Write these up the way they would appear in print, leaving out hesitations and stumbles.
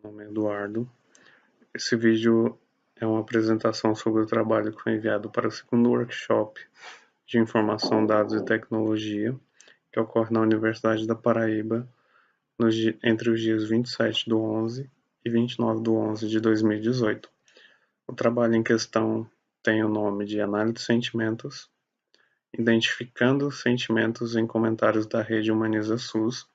Meu nome é Eduardo. Esse vídeo é uma apresentação sobre o trabalho que foi enviado para o segundo workshop de Informação, Dados e Tecnologia, que ocorre na Universidade da Paraíba entre os dias 27/11 e 29/11 de 2018. O trabalho em questão tem o nome de Análise de Sentimentos, identificando sentimentos em comentários da rede Humaniza SUS.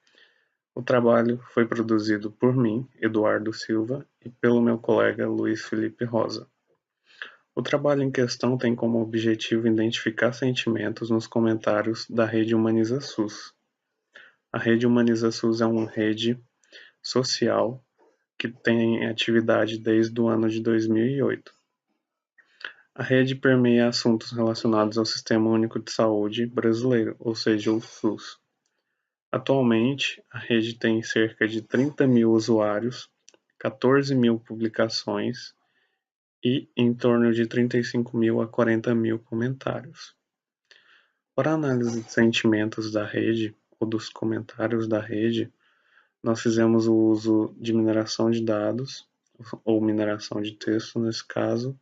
O trabalho foi produzido por mim, Eduardo Silva, e pelo meu colega Luiz Felipe Rosa. O trabalho em questão tem como objetivo identificar sentimentos nos comentários da rede Humaniza SUS. A rede Humaniza SUS é uma rede social que tem atividade desde o ano de 2008. A rede permeia assuntos relacionados ao Sistema Único de Saúde brasileiro, ou seja, o SUS. Atualmente, a rede tem cerca de 30 mil usuários, 14 mil publicações e em torno de 35 mil a 40 mil comentários. Para a análise de sentimentos da rede ou dos comentários da rede, nós fizemos o uso de mineração de dados, ou mineração de texto nesse caso,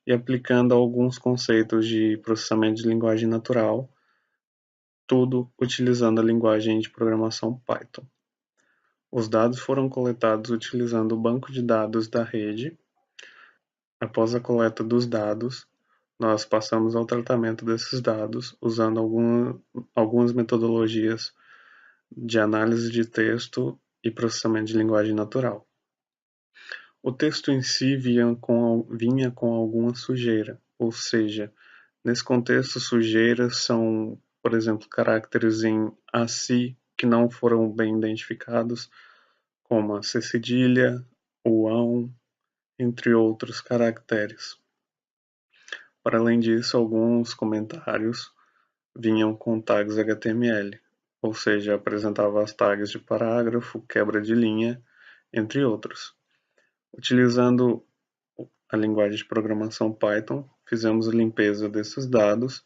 e aplicando alguns conceitos de processamento de linguagem natural, tudo utilizando a linguagem de programação Python. Os dados foram coletados utilizando o banco de dados da rede. Após a coleta dos dados, nós passamos ao tratamento desses dados usando algumas metodologias de análise de texto e processamento de linguagem natural. O texto em si vinha com alguma sujeira, ou seja, nesse contexto, sujeiras são, por exemplo, caracteres em ASCII que não foram bem identificados, como a C cedilha, o ão, entre outros caracteres. Para além disso, alguns comentários vinham com tags HTML, ou seja, apresentava as tags de parágrafo, quebra de linha, entre outros. Utilizando a linguagem de programação Python, fizemos a limpeza desses dados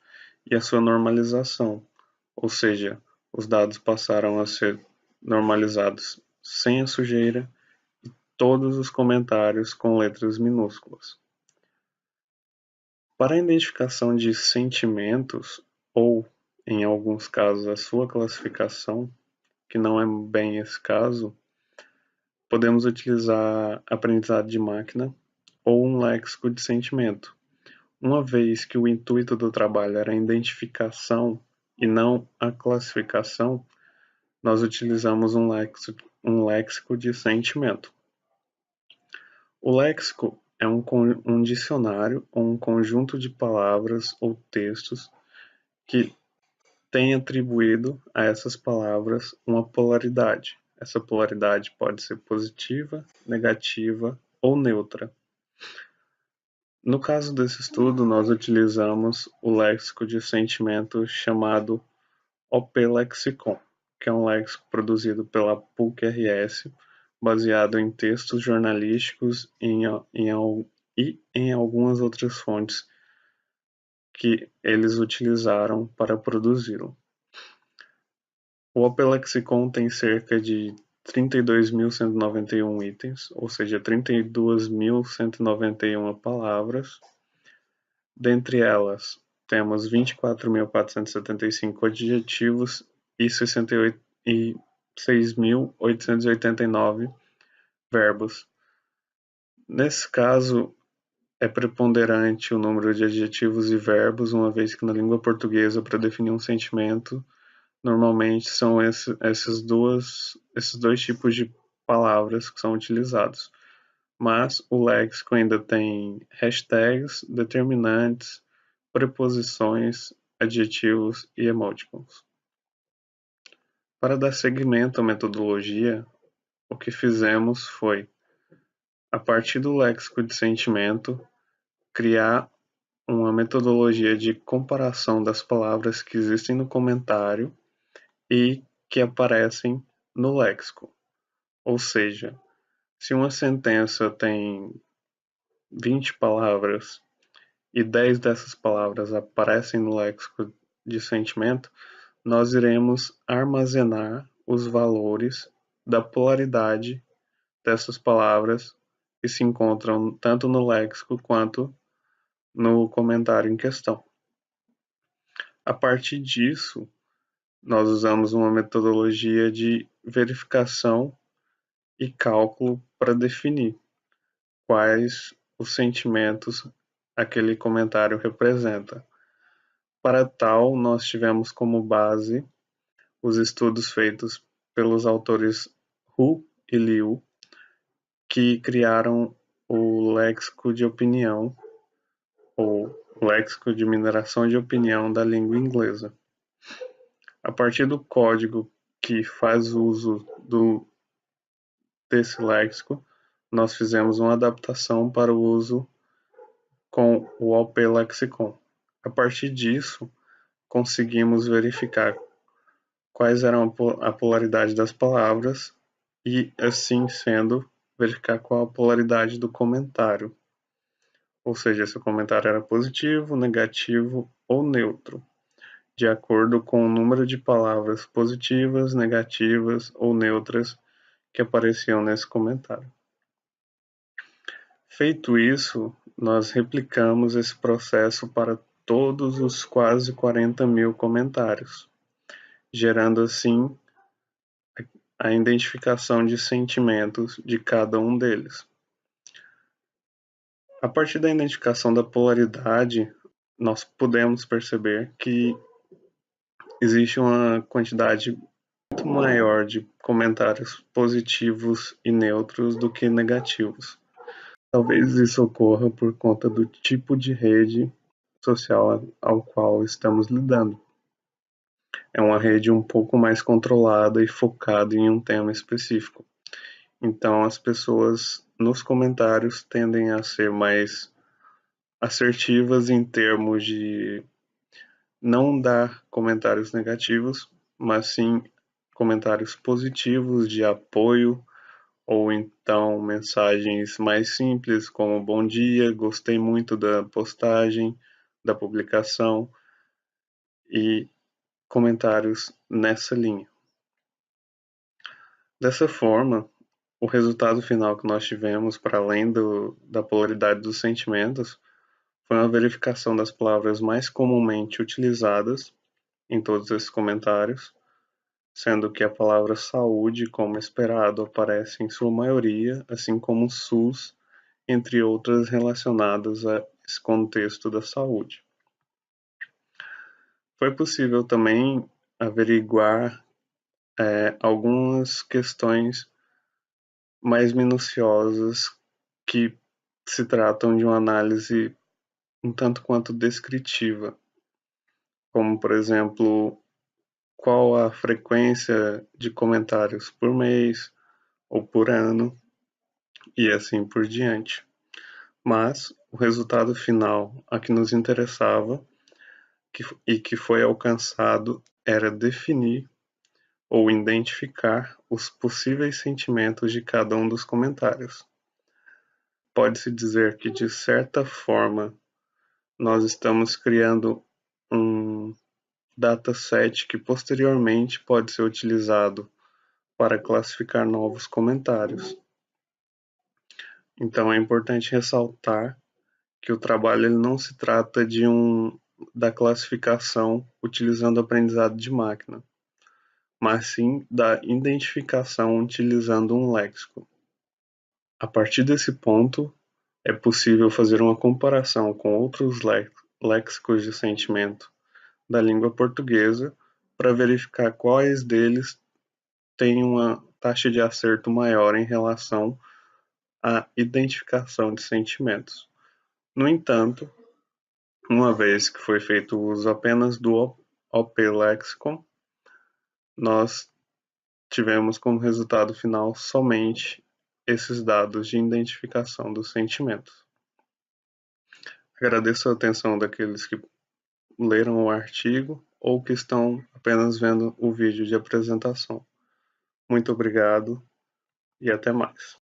e a sua normalização, ou seja, os dados passaram a ser normalizados sem a sujeira e todos os comentários com letras minúsculas. Para a identificação de sentimentos, ou, em alguns casos, a sua classificação, que não é bem esse caso, podemos utilizar aprendizado de máquina ou um léxico de sentimento, uma vez que o intuito do trabalho era a identificação e não a classificação. Nós utilizamos um léxico de sentimento. O léxico é um dicionário ou um conjunto de palavras ou textos que tem atribuído a essas palavras uma polaridade. Essa polaridade pode ser positiva, negativa ou neutra. No caso desse estudo, nós utilizamos o léxico de sentimento chamado OP-Lexicon, que é um léxico produzido pela PUC-RS, baseado em textos jornalísticos e em algumas outras fontes que eles utilizaram para produzi-lo. O OP-Lexicon tem cerca de 32.191 itens, ou seja, 32.191 palavras. Dentre elas, temos 24.475 adjetivos e 6.889 verbos. Nesse caso, é preponderante o número de adjetivos e verbos, uma vez que na língua portuguesa, para definir um sentimento, normalmente são esses dois tipos de palavras que são utilizados. Mas o léxico ainda tem hashtags, determinantes, preposições, adjetivos e emoticons. Para dar seguimento à metodologia, o que fizemos foi, a partir do léxico de sentimento, criar uma metodologia de comparação das palavras que existem no comentário e que aparecem no léxico. Ou seja, se uma sentença tem 20 palavras e 10 dessas palavras aparecem no léxico de sentimento, nós iremos armazenar os valores da polaridade dessas palavras que se encontram tanto no léxico quanto no comentário em questão. A partir disso, nós usamos uma metodologia de verificação e cálculo para definir quais os sentimentos aquele comentário representa. Para tal, nós tivemos como base os estudos feitos pelos autores Hu e Liu, que criaram o léxico de opinião, ou léxico de mineração de opinião da língua inglesa. A partir do código que faz uso desse léxico, nós fizemos uma adaptação para o uso com o OP Lexicon. A partir disso, conseguimos verificar quais eram a polaridade das palavras e, assim sendo, verificar qual a polaridade do comentário. Ou seja, se o comentário era positivo, negativo ou neutro, de acordo com o número de palavras positivas, negativas ou neutras que apareciam nesse comentário. Feito isso, nós replicamos esse processo para todos os quase 40 mil comentários, gerando assim a identificação de sentimentos de cada um deles. A partir da identificação da polaridade, nós podemos perceber que existe uma quantidade muito maior de comentários positivos e neutros do que negativos. Talvez isso ocorra por conta do tipo de rede social ao qual estamos lidando. É uma rede um pouco mais controlada e focada em um tema específico. Então, as pessoas nos comentários tendem a ser mais assertivas em termos de não dar comentários negativos, mas sim comentários positivos de apoio, ou então mensagens mais simples como bom dia, gostei muito da postagem, da publicação, e comentários nessa linha. Dessa forma, o resultado final que nós tivemos, para além da polaridade dos sentimentos, foi uma verificação das palavras mais comumente utilizadas em todos esses comentários, sendo que a palavra saúde, como esperado, aparece em sua maioria, assim como SUS, entre outras relacionadas a esse contexto da saúde. Foi possível também averiguar algumas questões mais minuciosas que se tratam de uma análise um tanto quanto descritiva, como, por exemplo, qual a frequência de comentários por mês ou por ano, e assim por diante. Mas o resultado final a que nos interessava e que foi alcançado era definir ou identificar os possíveis sentimentos de cada um dos comentários. Pode-se dizer que, de certa forma, nós estamos criando um dataset que posteriormente pode ser utilizado para classificar novos comentários. Então é importante ressaltar que o trabalho ele não se trata da classificação utilizando aprendizado de máquina, mas sim da identificação utilizando um léxico. A partir desse ponto, é possível fazer uma comparação com outros léxicos de sentimento da língua portuguesa para verificar quais deles têm uma taxa de acerto maior em relação à identificação de sentimentos. No entanto, uma vez que foi feito o uso apenas do OP Lexicon, nós tivemos como resultado final somente esses dados de identificação dos sentimentos. Agradeço a atenção daqueles que leram o artigo ou que estão apenas vendo o vídeo de apresentação. Muito obrigado e até mais.